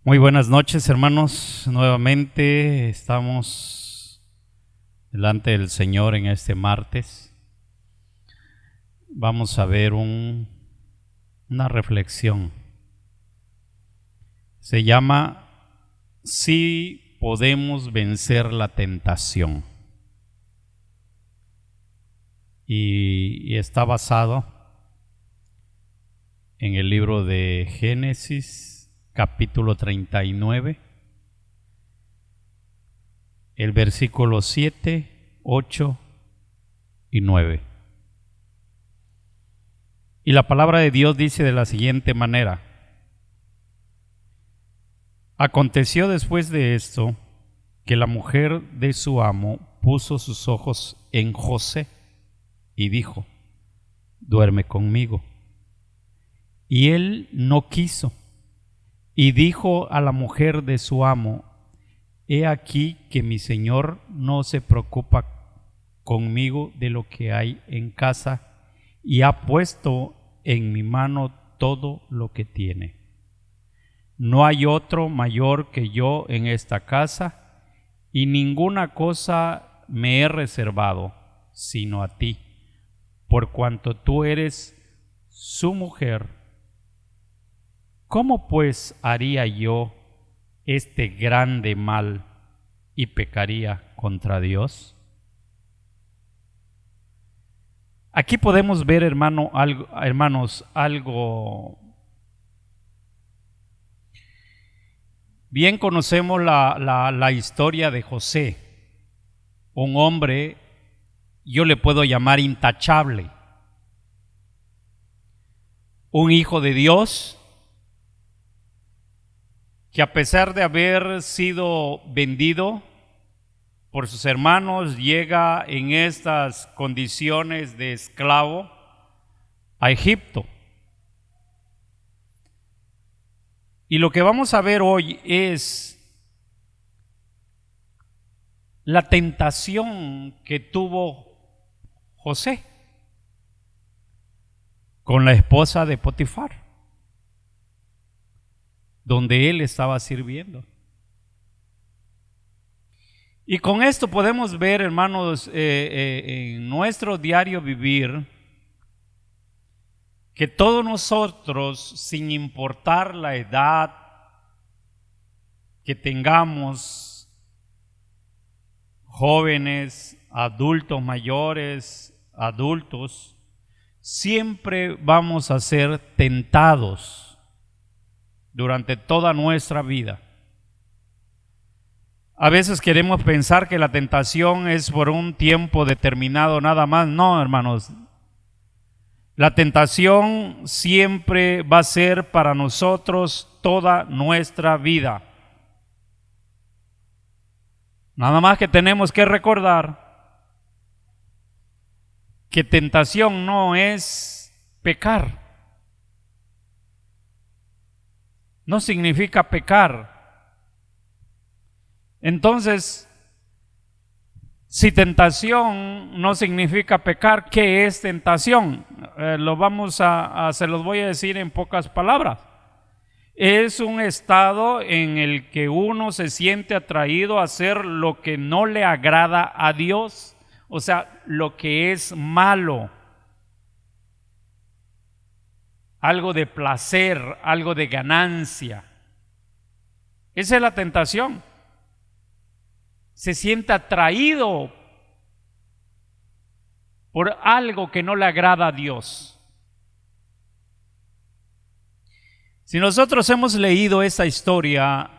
Muy buenas noches, hermanos. Nuevamente estamos delante del Señor en este martes. Vamos a ver una reflexión. Se llama "Si podemos vencer la tentación". Y está basado en el libro de Génesis, capítulo 39, el versículo 7, 8 y 9. Y la palabra de Dios dice de la siguiente manera: Aconteció después de esto que la mujer de su amo puso sus ojos en José y dijo: duerme conmigo. Y él no quiso. Y dijo a la mujer de su amo: he aquí que mi señor no se preocupa conmigo de lo que hay en casa, y ha puesto en mi mano todo lo que tiene. No hay otro mayor que yo en esta casa, y ninguna cosa me he reservado, sino a ti, por cuanto tú eres su mujer. ¿Cómo pues haría yo este grande mal y pecaría contra Dios? Aquí podemos ver, hermanos, algo. Bien conocemos la historia de José, un hombre, yo le puedo llamar intachable, un hijo de Dios, que a pesar de haber sido vendido por sus hermanos, llega en estas condiciones de esclavo a Egipto. Y lo que vamos a ver hoy es la tentación que tuvo José con la esposa de Potifar, donde él estaba sirviendo. Y con esto podemos ver, hermanos, en nuestro diario vivir, que todos nosotros, sin importar la edad que tengamos, jóvenes, adultos mayores, adultos, siempre vamos a ser tentados durante toda nuestra vida. A veces queremos pensar que la tentación es por un tiempo determinado nada más. No, hermanos. La tentación siempre va a ser para nosotros toda nuestra vida. Nada más que tenemos que recordar que tentación no es pecar. No significa pecar. Entonces, si tentación no significa pecar, ¿qué es tentación? Se los voy a decir en pocas palabras. Es un estado en el que uno se siente atraído a hacer lo que no le agrada a Dios, o sea, lo que es malo. Algo de placer, algo de ganancia. Esa es la tentación. Se siente atraído por algo que no le agrada a Dios. Si nosotros hemos leído esta historia,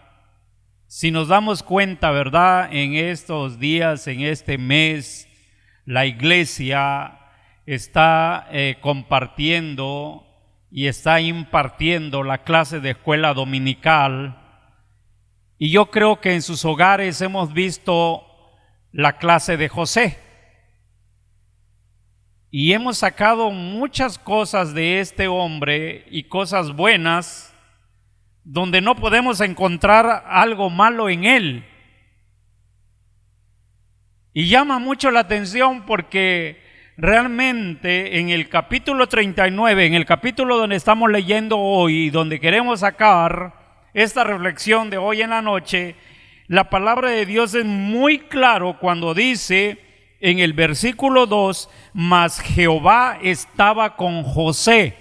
si nos damos cuenta, ¿verdad? En estos días, en este mes, la iglesia está compartiendo y está impartiendo la clase de escuela dominical, y yo creo que en sus hogares hemos visto la clase de José y hemos sacado muchas cosas de este hombre y cosas buenas donde no podemos encontrar algo malo en él. Y llama mucho la atención porque realmente en el capítulo 39, en el capítulo donde estamos leyendo hoy, donde queremos sacar esta reflexión de hoy en la noche, la palabra de Dios es muy claro cuando dice en el versículo 2, mas Jehová estaba con José.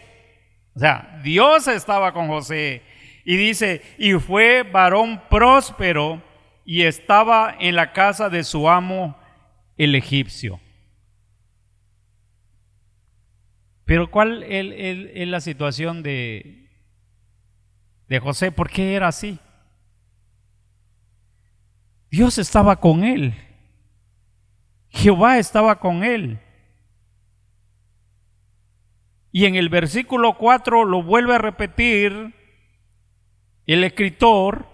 O sea, Dios estaba con José. Y dice, y fue varón próspero y estaba en la casa de su amo el egipcio. Pero ¿cuál es la situación de José? ¿Por qué era así? Dios estaba con él. Jehová estaba con él. Y en el versículo 4 lo vuelve a repetir el escritor: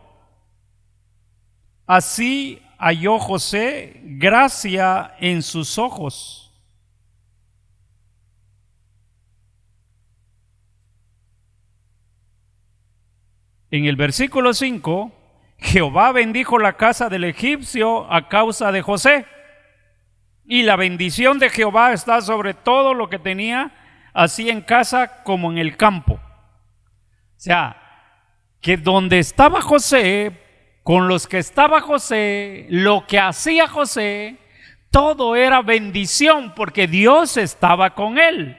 así halló José gracia en sus ojos. En el versículo 5, Jehová bendijo la casa del egipcio a causa de José. Y la bendición de Jehová está sobre todo lo que tenía, así en casa como en el campo. O sea, que donde estaba José, con los que estaba José, lo que hacía José, todo era bendición porque Dios estaba con él.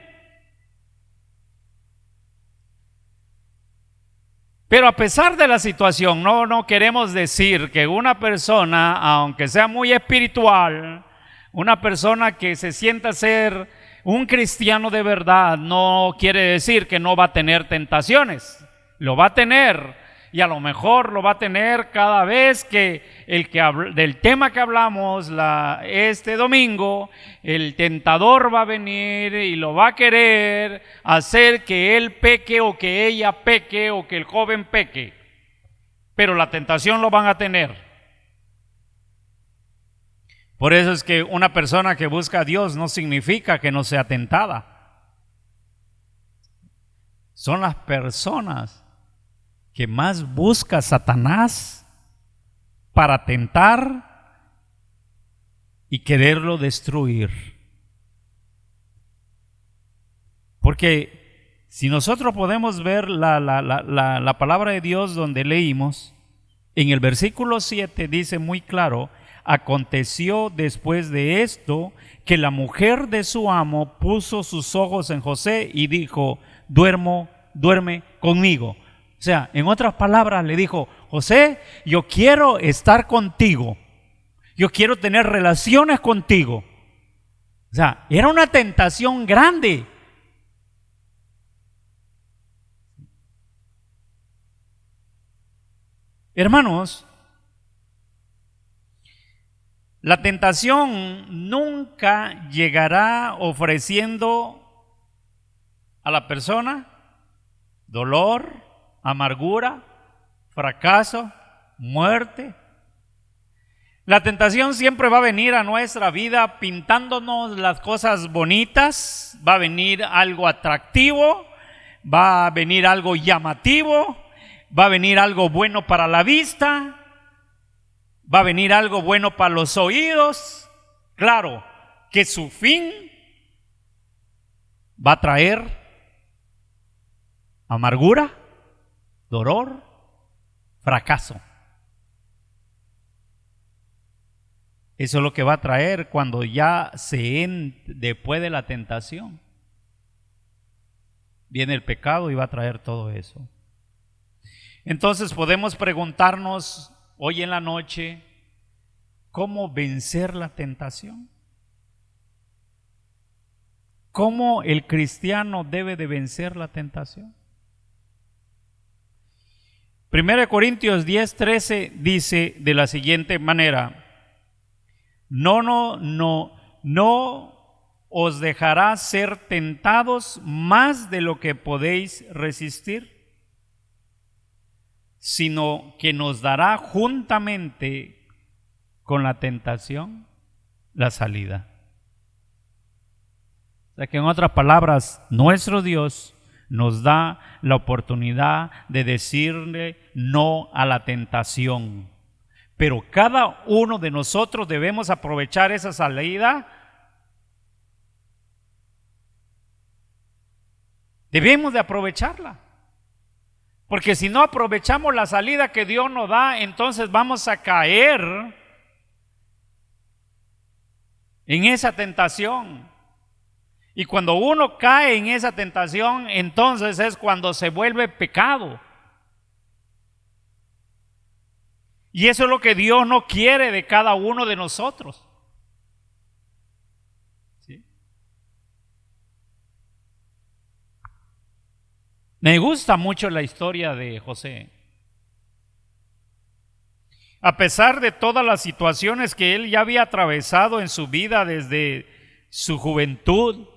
Pero a pesar de la situación, no queremos decir que una persona, aunque sea muy espiritual, una persona que se sienta ser un cristiano de verdad, no quiere decir que no va a tener tentaciones. Lo va a tener, y a lo mejor lo va a tener cada vez que del tema que hablamos este domingo, el tentador va a venir y lo va a querer hacer que él peque o que ella peque o que el joven peque. Pero la tentación lo van a tener. Por eso es que una persona que busca a Dios no significa que no sea tentada. Son las personas que más busca Satanás para tentar y quererlo destruir. Porque si nosotros podemos ver la palabra de Dios donde leímos, en el versículo 7 dice muy claro: aconteció después de esto que la mujer de su amo puso sus ojos en José y dijo: duerme conmigo. O sea, en otras palabras le dijo: José, yo quiero estar contigo, yo quiero tener relaciones contigo. O sea, era una tentación grande. Hermanos, la tentación nunca llegará ofreciendo a la persona dolor, amargura, fracaso, muerte. La tentación siempre va a venir a nuestra vida pintándonos las cosas bonitas, va a venir algo atractivo, va a venir algo llamativo, va a venir algo bueno para la vista, va a venir algo bueno para los oídos. Claro que su fin va a traer amargura, dolor, fracaso. Eso es lo que va a traer cuando ya después de la tentación viene el pecado y va a traer todo eso. Entonces podemos preguntarnos hoy en la noche: ¿cómo vencer la tentación? ¿Cómo el cristiano debe de vencer la tentación? 1 Corintios 10:13 dice de la siguiente manera: no os dejará ser tentados más de lo que podéis resistir, sino que nos dará juntamente con la tentación la salida. O sea que, en otras palabras, nuestro Dios nos da la oportunidad de decirle no a la tentación. Pero cada uno de nosotros debemos aprovechar esa salida. Debemos de aprovecharla. Porque si no aprovechamos la salida que Dios nos da, entonces vamos a caer en esa tentación. Y cuando uno cae en esa tentación, entonces es cuando se vuelve pecado. Y eso es lo que Dios no quiere de cada uno de nosotros. ¿Sí? Me gusta mucho la historia de José. A pesar de todas las situaciones que él ya había atravesado en su vida desde su juventud,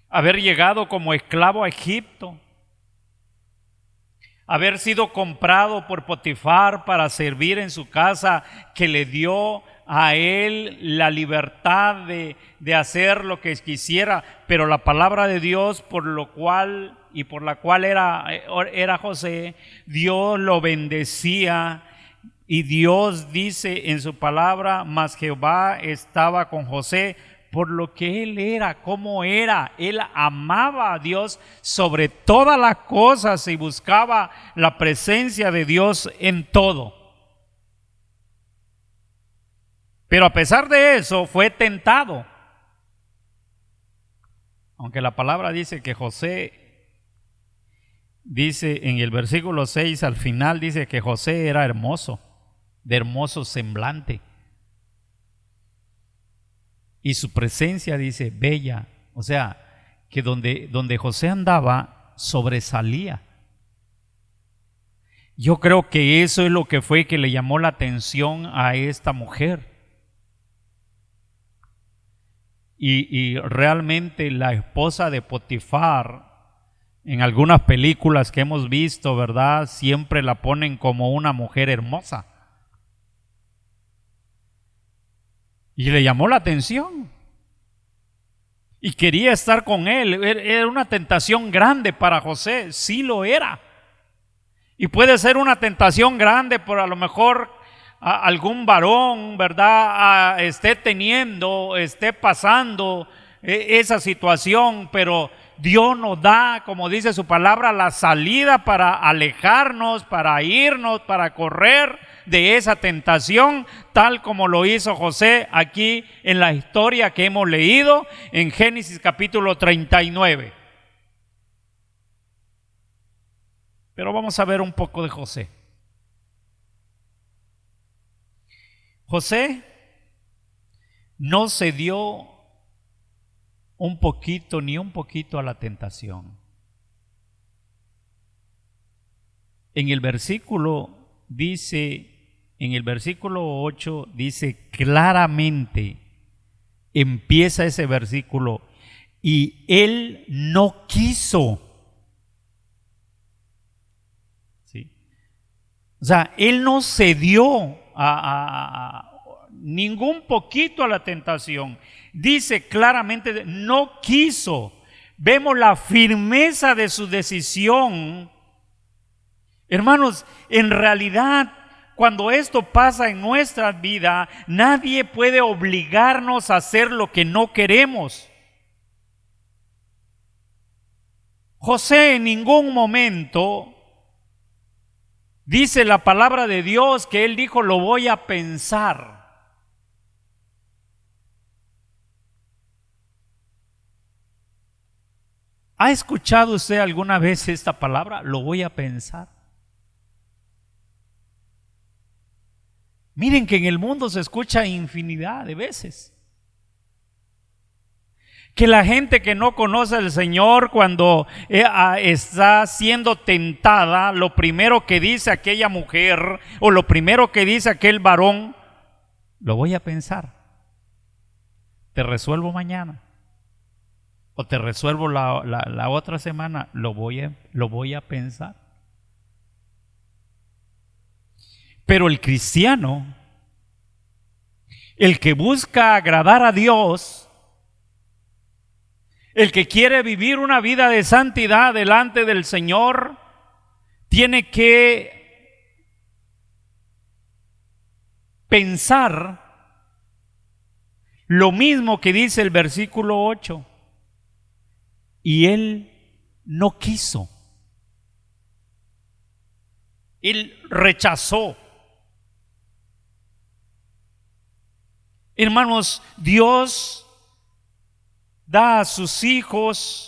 haber llegado como esclavo a Egipto, haber sido comprado por Potifar para servir en su casa, que le dio a él la libertad de hacer lo que quisiera, pero la palabra de Dios por lo cual y por la cual era José, Dios lo bendecía. Y Dios dice en su palabra, mas Jehová estaba con José, por lo que él era, cómo era. Él amaba a Dios sobre todas las cosas y buscaba la presencia de Dios en todo. Pero a pesar de eso fue tentado. Aunque la palabra dice que José, dice en el versículo 6 al final, dice que José era hermoso, de hermoso semblante. Y su presencia, dice, bella. O sea, que donde José andaba, sobresalía. Yo creo que eso es lo que fue que le llamó la atención a esta mujer. Y realmente la esposa de Potifar, en algunas películas que hemos visto, ¿verdad?, siempre la ponen como una mujer hermosa. Y le llamó la atención. Y quería estar con él. Era una tentación grande para José. Sí lo era. Y puede ser una tentación grande por a lo mejor algún varón, ¿verdad?, esté pasando esa situación, pero Dios nos da, como dice su palabra, la salida para alejarnos, para irnos, para correr de esa tentación, tal como lo hizo José aquí en la historia que hemos leído en Génesis capítulo 39. Pero vamos a ver un poco de José. José no cedió ni un poquito a la tentación. En el versículo 8 dice claramente, empieza ese versículo, y él no quiso. ¿Sí? O sea, él no cedió a ningún poquito a la tentación. Dice claramente, no quiso. Vemos la firmeza de su decisión. Hermanos, en realidad, cuando esto pasa en nuestra vida, nadie puede obligarnos a hacer lo que no queremos. José en ningún momento, dice la palabra de Dios, que él dijo, lo voy a pensar. ¿Ha escuchado usted alguna vez esta palabra? Lo voy a pensar. Miren que en el mundo se escucha infinidad de veces. Que la gente que no conoce al Señor, cuando está siendo tentada, lo primero que dice aquella mujer o lo primero que dice aquel varón, lo voy a pensar. Te resuelvo mañana. O te resuelvo la otra semana, lo voy a pensar. Pero el cristiano, el que busca agradar a Dios, el que quiere vivir una vida de santidad delante del Señor, tiene que pensar lo mismo que dice el versículo 8. Y él no quiso. Él rechazó. Hermanos, Dios da a sus hijos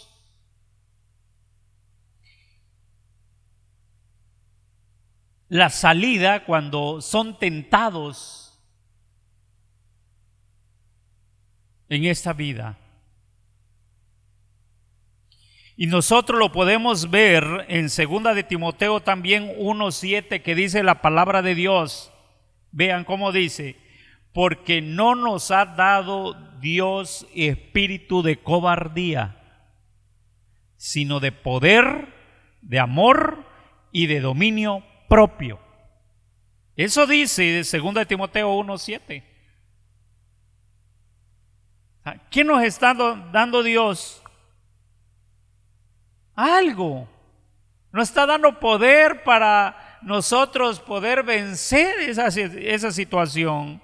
la salida cuando son tentados en esta vida. Y nosotros lo podemos ver en 2 de Timoteo también 1:7, que dice la palabra de Dios. Vean cómo dice: porque no nos ha dado Dios espíritu de cobardía, sino de poder, de amor y de dominio propio. Eso dice de 2 de Timoteo 1:7. ¿Qué nos está dando Dios? Algo. Nos está dando poder para nosotros poder vencer esa situación.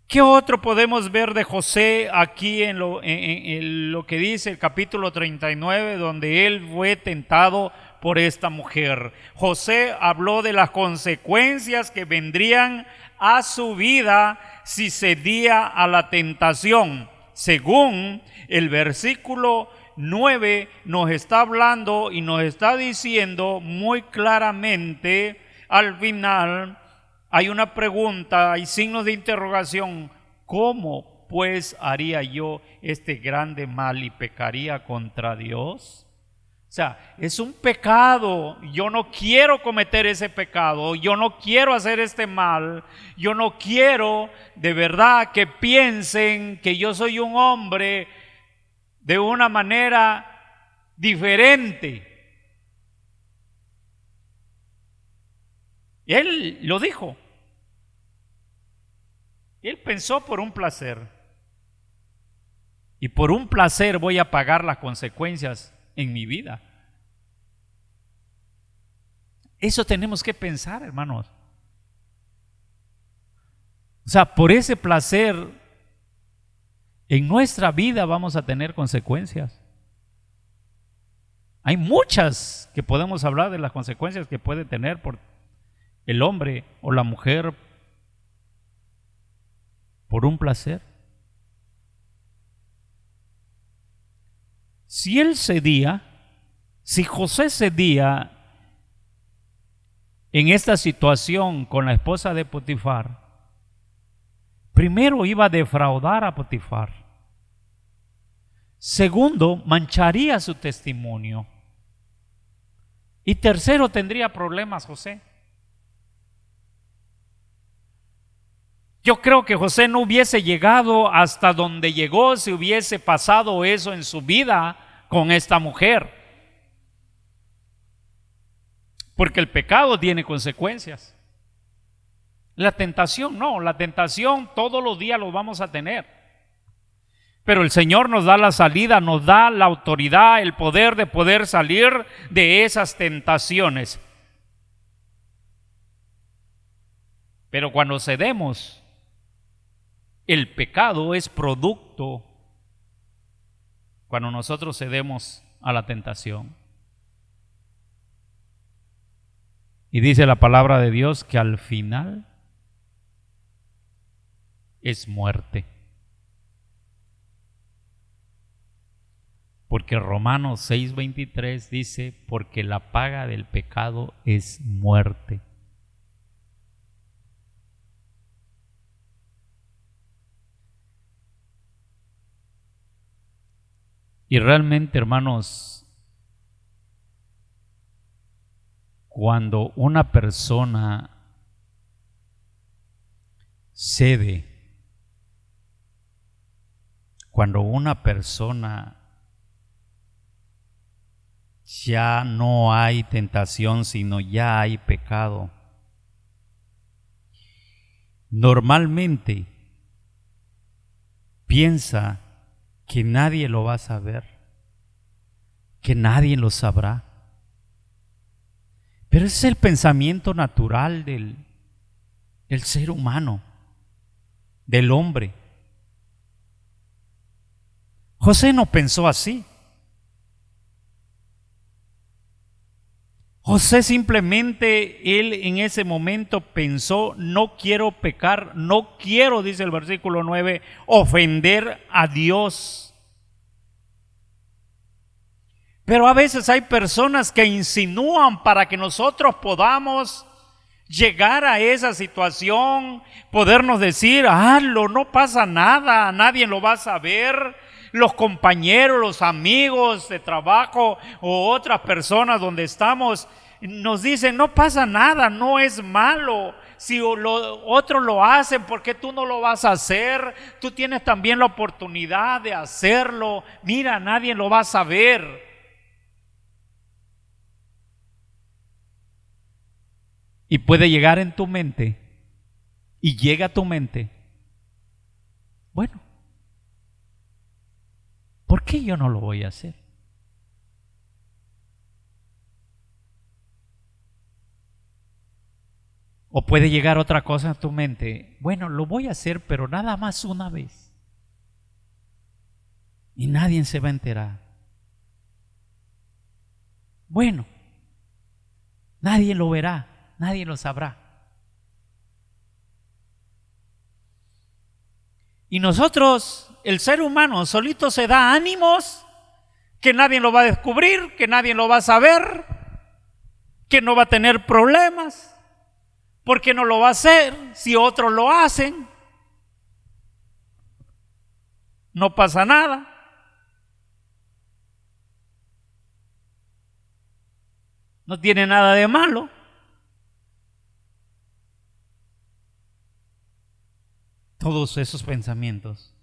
¿Qué otro podemos ver de José aquí en lo que dice el capítulo 39, donde él fue tentado por esta mujer? José habló de las consecuencias que vendrían a su vida si cedía a la tentación. Según el versículo 9 nos está hablando y nos está diciendo muy claramente, al final hay una pregunta, hay signos de interrogación: ¿cómo pues haría yo este grande mal y pecaría contra Dios? O sea, es un pecado, yo no quiero cometer ese pecado, yo no quiero hacer este mal, yo no quiero de verdad que piensen que yo soy un hombre de una manera diferente. Él lo dijo. Él pensó por un placer. Y por un placer voy a pagar las consecuencias en mi vida. Eso tenemos que pensar, hermanos. O sea, por ese placer en nuestra vida vamos a tener consecuencias. Hay muchas que podemos hablar de las consecuencias que puede tener por el hombre o la mujer por un placer. Si él cedía, si José cedía en esta situación con la esposa de Potifar, primero iba a defraudar a Potifar. Segundo, mancharía su testimonio. Y tercero, tendría problemas José. Yo creo que José no hubiese llegado hasta donde llegó si hubiese pasado eso en su vida con esta mujer. Porque el pecado tiene consecuencias. La tentación no, la tentación todos los días lo vamos a tener. Pero el Señor nos da la salida, nos da la autoridad, el poder de poder salir de esas tentaciones. Pero cuando cedemos, el pecado es producto cuando nosotros cedemos a la tentación. Y dice la palabra de Dios que al final es muerte. Porque Romanos 6:23 dice: porque la paga del pecado es muerte. Y realmente, hermanos, cuando una persona cede, cuando una persona ya no hay tentación, sino ya hay pecado, normalmente piensa que nadie lo va a saber, que nadie lo sabrá. Pero ese es el pensamiento natural del ser humano, del hombre. José no pensó así. José simplemente, él en ese momento pensó, no quiero pecar, no quiero, dice el versículo 9, ofender a Dios. Pero a veces hay personas que insinúan para que nosotros podamos llegar a esa situación, podernos decir, hazlo, no pasa nada, nadie lo va a saber. Los compañeros, los amigos de trabajo o otras personas donde estamos nos dicen, no pasa nada, no es malo. Si otros lo hacen, ¿por qué tú no lo vas a hacer? Tú tienes también la oportunidad de hacerlo. Mira, nadie lo va a saber. Y puede llegar en tu mente, y llega a tu mente, bueno, ¿por qué yo no lo voy a hacer? O puede llegar otra cosa a tu mente, bueno, lo voy a hacer, pero nada más una vez. Y nadie se va a enterar. Bueno, nadie lo verá, nadie lo sabrá. Y nosotros, el ser humano, solito se da ánimos que nadie lo va a descubrir, que nadie lo va a saber, que no va a tener problemas, porque no lo va a hacer si otros lo hacen. No pasa nada. No tiene nada de malo. Todos esos pensamientos.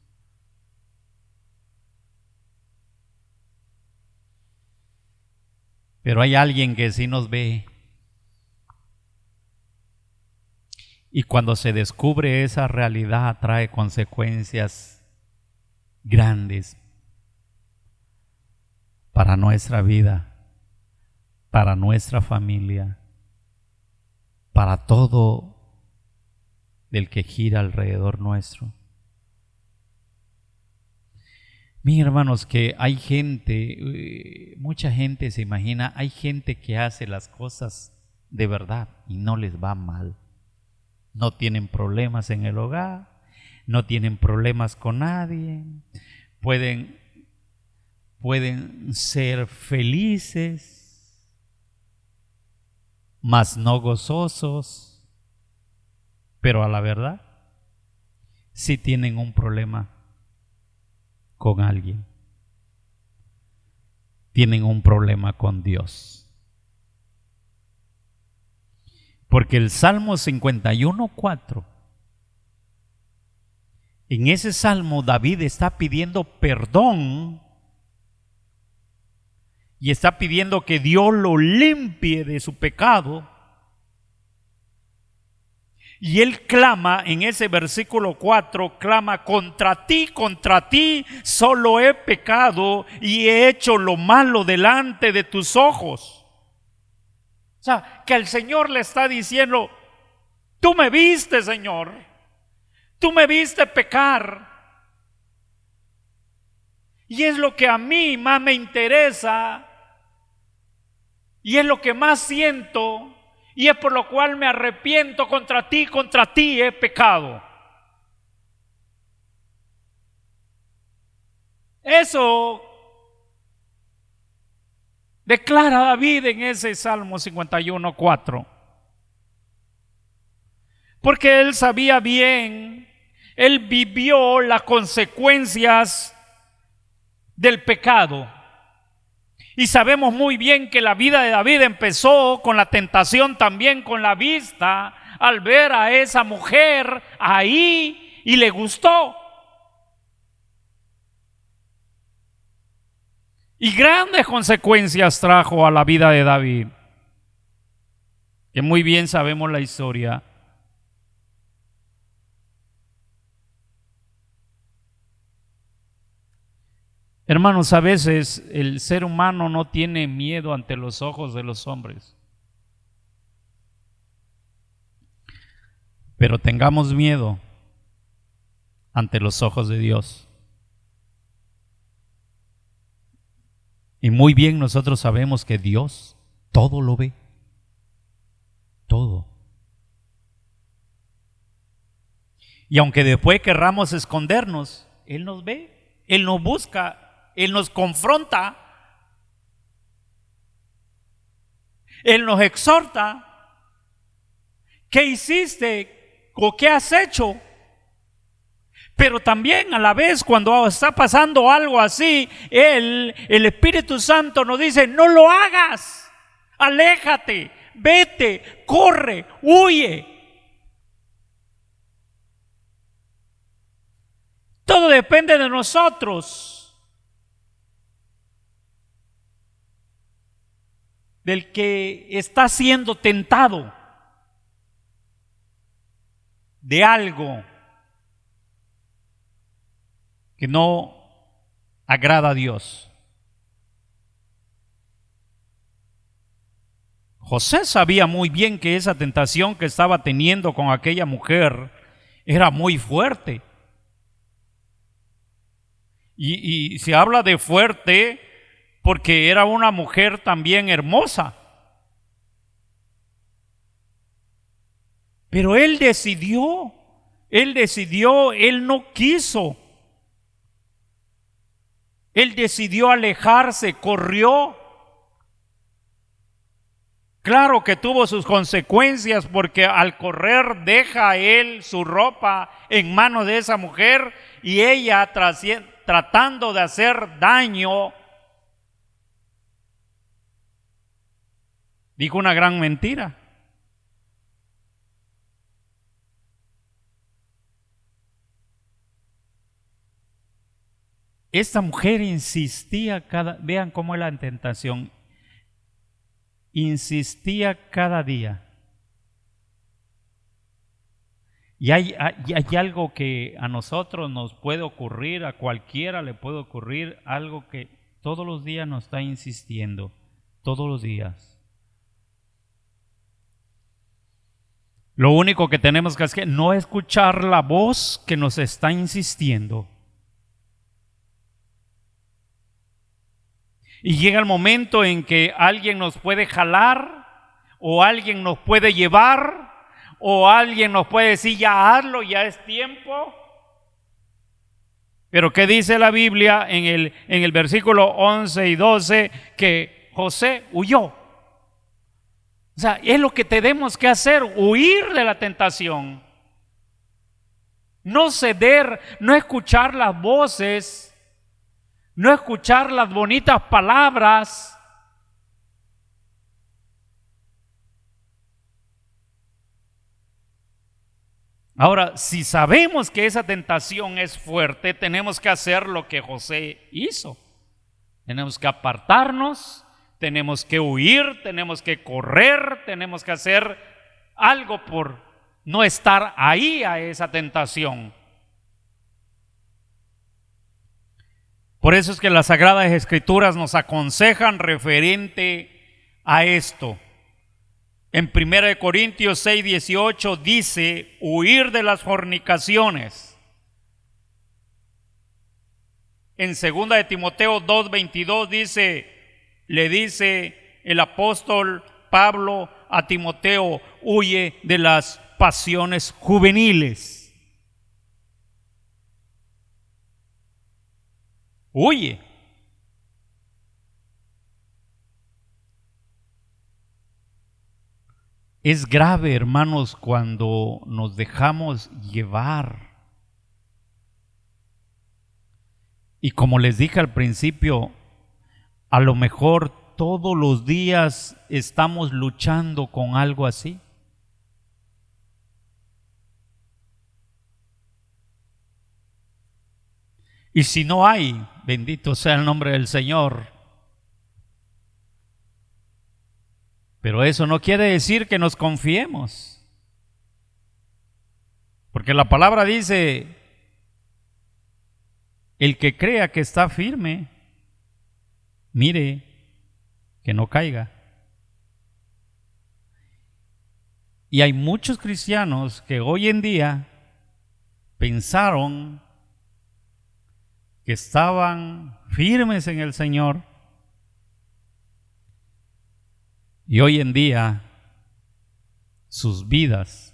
Pero hay alguien que sí nos ve. Y cuando se descubre esa realidad, trae consecuencias grandes para nuestra vida, para nuestra familia, para todo del que gira alrededor nuestro. Miren, hermanos, que hay gente, mucha gente se imagina, hay gente que hace las cosas de verdad y no les va mal. No tienen problemas en el hogar, no tienen problemas con nadie, pueden ser felices, mas no gozosos, pero a la verdad sí tienen un problema con alguien, tienen un problema con Dios. Porque el Salmo 51:4, en ese salmo David está pidiendo perdón y está pidiendo que Dios lo limpie de su pecado. Y él clama en ese versículo 4, clama, contra ti, solo he pecado y he hecho lo malo delante de tus ojos. O sea, que el Señor le está diciendo, tú me viste, Señor, tú me viste pecar. Y es lo que a mí más me interesa, y es lo que más siento, y es por lo cual me arrepiento. Contra ti he pecado. Eso declara David en ese Salmo 51:4. Porque él sabía bien, él vivió las consecuencias del pecado. Y sabemos muy bien que la vida de David empezó con la tentación, también con la vista, al ver a esa mujer ahí y le gustó. Y grandes consecuencias trajo a la vida de David, que muy bien sabemos la historia. Hermanos, a veces el ser humano no tiene miedo ante los ojos de los hombres. Pero tengamos miedo ante los ojos de Dios. Y muy bien nosotros sabemos que Dios todo lo ve. todo. Y aunque después querramos escondernos, Él nos ve, Él nos busca, Él nos confronta, Él nos exhorta. ¿Qué hiciste o qué has hecho? Pero también a la vez cuando está pasando algo así, el Espíritu Santo nos dice: no lo hagas, aléjate, vete, corre, huye. Todo depende de nosotros, del que está siendo tentado de algo que no agrada a Dios. José sabía muy bien que esa tentación que estaba teniendo con aquella mujer era muy fuerte. Y se habla de fuerte porque era una mujer también hermosa. Pero él decidió, él no quiso. Él decidió alejarse, corrió. Claro que tuvo sus consecuencias, porque al correr deja él su ropa en manos de esa mujer y ella tratando de hacer daño, dijo una gran mentira. Esta mujer insistía vean cómo es la tentación, insistía cada día. Y hay algo que a nosotros nos puede ocurrir, a cualquiera le puede ocurrir, algo que todos los días nos está insistiendo, todos los días. Lo único que tenemos que hacer es no escuchar la voz que nos está insistiendo. Y llega el momento en que alguien nos puede jalar, o alguien nos puede llevar, o alguien nos puede decir: ya hazlo, ya es tiempo. Pero ¿qué dice la Biblia en el versículo 11 y 12? Que José huyó. O sea, es lo que tenemos que hacer: huir de la tentación. No ceder, no escuchar las voces, no escuchar las bonitas palabras. Ahora, si sabemos que esa tentación es fuerte, tenemos que hacer lo que José hizo. Tenemos que apartarnos, tenemos que huir, tenemos que correr, tenemos que hacer algo por no estar ahí a esa tentación. Por eso es que las Sagradas Escrituras nos aconsejan referente a esto. En 1 Corintios 6, 18 dice: huir de las fornicaciones. En 2 de Timoteo 2, 22 le dice el apóstol Pablo a Timoteo: huye de las pasiones juveniles. Huye. Es grave, hermanos, cuando nos dejamos llevar. Y como les dije al principio, a lo mejor todos los días estamos luchando con algo así. Y si no hay, bendito sea el nombre del Señor. Pero eso no quiere decir que nos confiemos. Porque la palabra dice: el que crea que está firme, mire que no caiga. Y hay muchos cristianos que hoy en día pensaron que estaban firmes en el Señor, y hoy en día sus vidas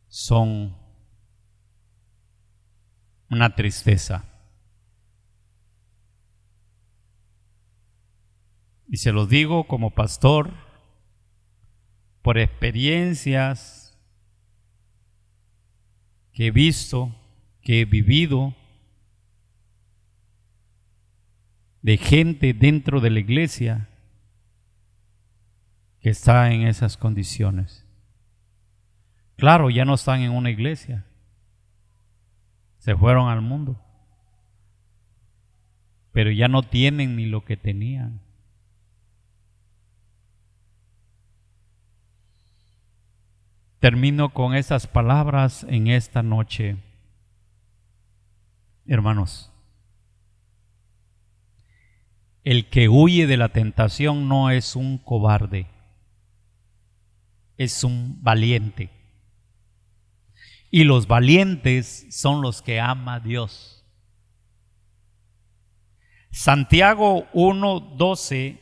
son una tristeza. Y se lo digo como pastor, por experiencias que he visto, que he vivido, de gente dentro de la iglesia que está en esas condiciones. Claro, ya no están en una iglesia, se fueron al mundo, pero ya no tienen ni lo que tenían. Termino con estas palabras en esta noche. Hermanos, el que huye de la tentación no es un cobarde, es un valiente. Y los valientes son los que ama a Dios. Santiago 1:12,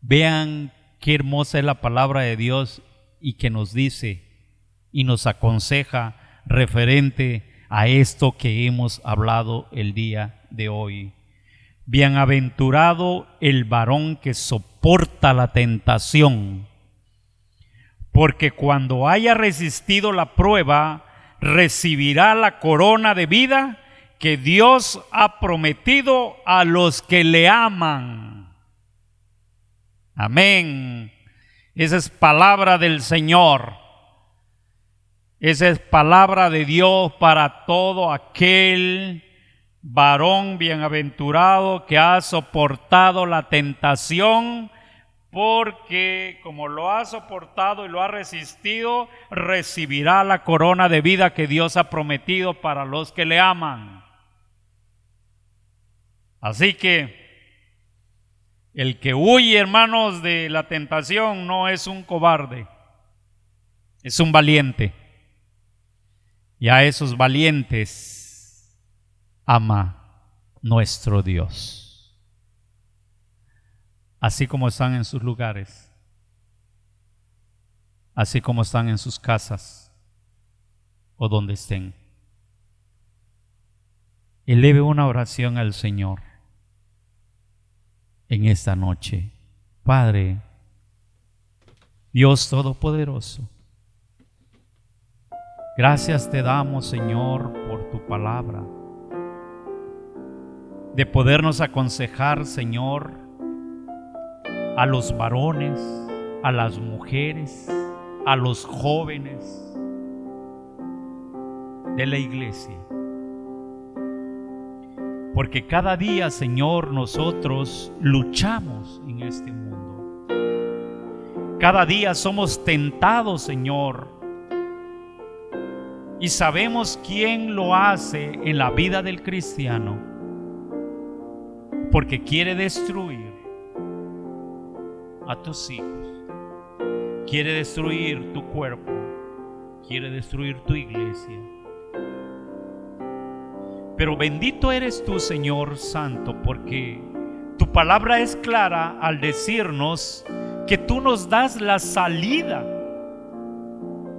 vean qué hermosa es la palabra de Dios y que nos dice y nos aconseja referente a esto que hemos hablado el día de hoy. Bienaventurado el varón que soporta la tentación, porque cuando haya resistido la prueba, recibirá la corona de vida que Dios ha prometido a los que le aman. Amén. Esa es palabra del Señor. Esa es palabra de Dios para todo aquel varón bienaventurado que ha soportado la tentación, porque como lo ha soportado y lo ha resistido, recibirá la corona de vida que Dios ha prometido para los que le aman. Así que el que huye, hermanos, de la tentación no es un cobarde, es un valiente. Y a esos valientes ama nuestro Dios. Así como están en sus lugares, así como están en sus casas o donde estén, eleve una oración al Señor en esta noche. Padre, Dios Todopoderoso, gracias te damos, Señor, por tu palabra, de podernos aconsejar, Señor, a los varones, a las mujeres, a los jóvenes de la iglesia. Porque cada día, Señor, nosotros luchamos en este mundo. Cada día somos tentados, Señor, y sabemos quién lo hace en la vida del cristiano, porque quiere destruir a tus hijos, quiere destruir tu cuerpo, quiere destruir tu iglesia. Pero bendito eres tú, Señor Santo, porque tu palabra es clara al decirnos que tú nos das la salida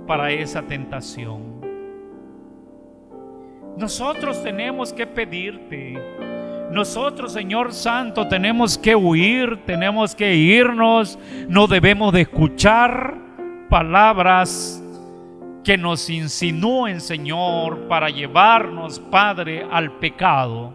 para esa tentación. Nosotros tenemos que pedirte. Nosotros, Señor Santo, tenemos que huir, tenemos que irnos. No debemos de escuchar palabras que nos insinúen, Señor, para llevarnos, Padre, al pecado,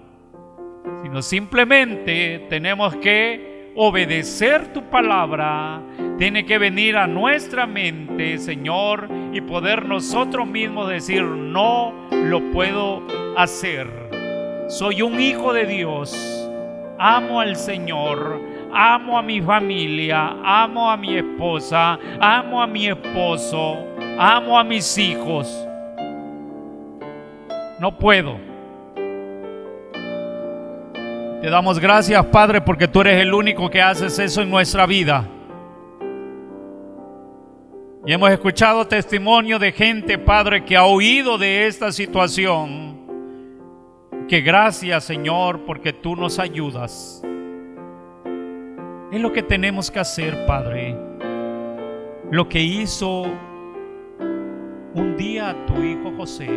sino simplemente tenemos que obedecer tu palabra. Tiene que venir a nuestra mente, Señor, y poder nosotros mismos decir: no lo puedo hacer. Soy un hijo de Dios, amo al Señor, amo a mi familia, amo a mi esposa, amo a mi esposo, amo a mis hijos. No puedo. Te damos gracias, Padre, porque tú eres el único que haces eso en nuestra vida. Y hemos escuchado testimonio de gente, Padre, que ha huido de esta situación. Que gracias, Señor, porque tú nos ayudas. Es lo que tenemos que hacer, Padre. Lo que hizo un día tu hijo José.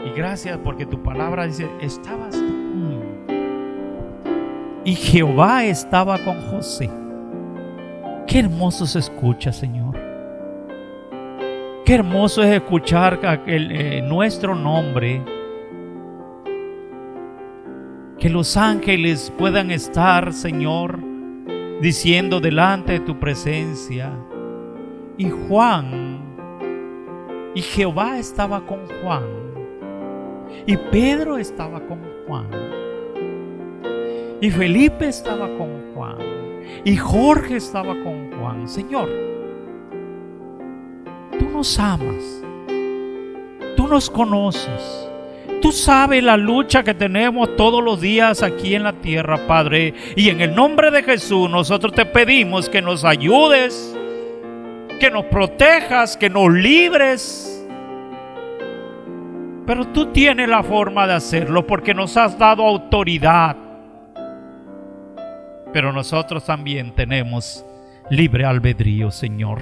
Y gracias porque tu palabra dice, estabas tú. Y Jehová estaba con José. Qué hermoso se escucha, Señor. Qué hermoso es escuchar nuestro nombre. Que los ángeles puedan estar, Señor, diciendo delante de tu presencia. Y Jehová estaba con Juan. Y Pedro estaba con Juan. Y Felipe estaba con Juan. Y Jorge estaba con Juan. Señor, tú nos amas. Tú nos conoces. Tú sabes la lucha que tenemos todos los días aquí en la tierra, Padre. Y en el nombre de Jesús nosotros te pedimos que nos ayudes, que nos protejas, que nos libres. Pero tú tienes la forma de hacerlo porque nos has dado autoridad. Pero nosotros también tenemos libre albedrío, Señor.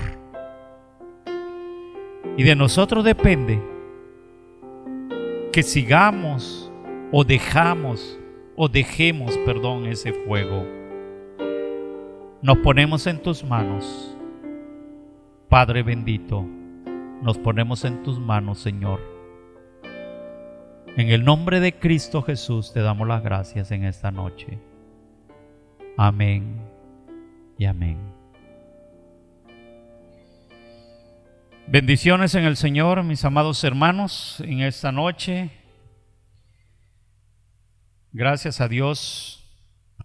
Y de nosotros depende que sigamos o dejemos ese fuego. Nos ponemos en tus manos, Padre bendito. Nos ponemos en tus manos, Señor. En el nombre de Cristo Jesús te damos las gracias en esta noche. Amén y amén. Bendiciones en el Señor, mis amados hermanos, en esta noche. Gracias a Dios,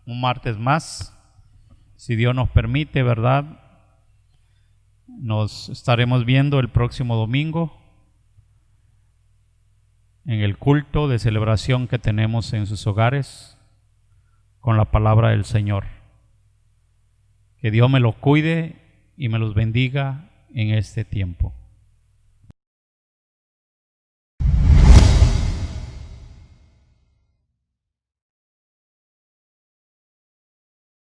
un martes más. Si Dios nos permite, ¿verdad? Nos estaremos viendo el próximo domingo en el culto de celebración que tenemos en sus hogares con la palabra del Señor. Que Dios me los cuide y me los bendiga en este tiempo.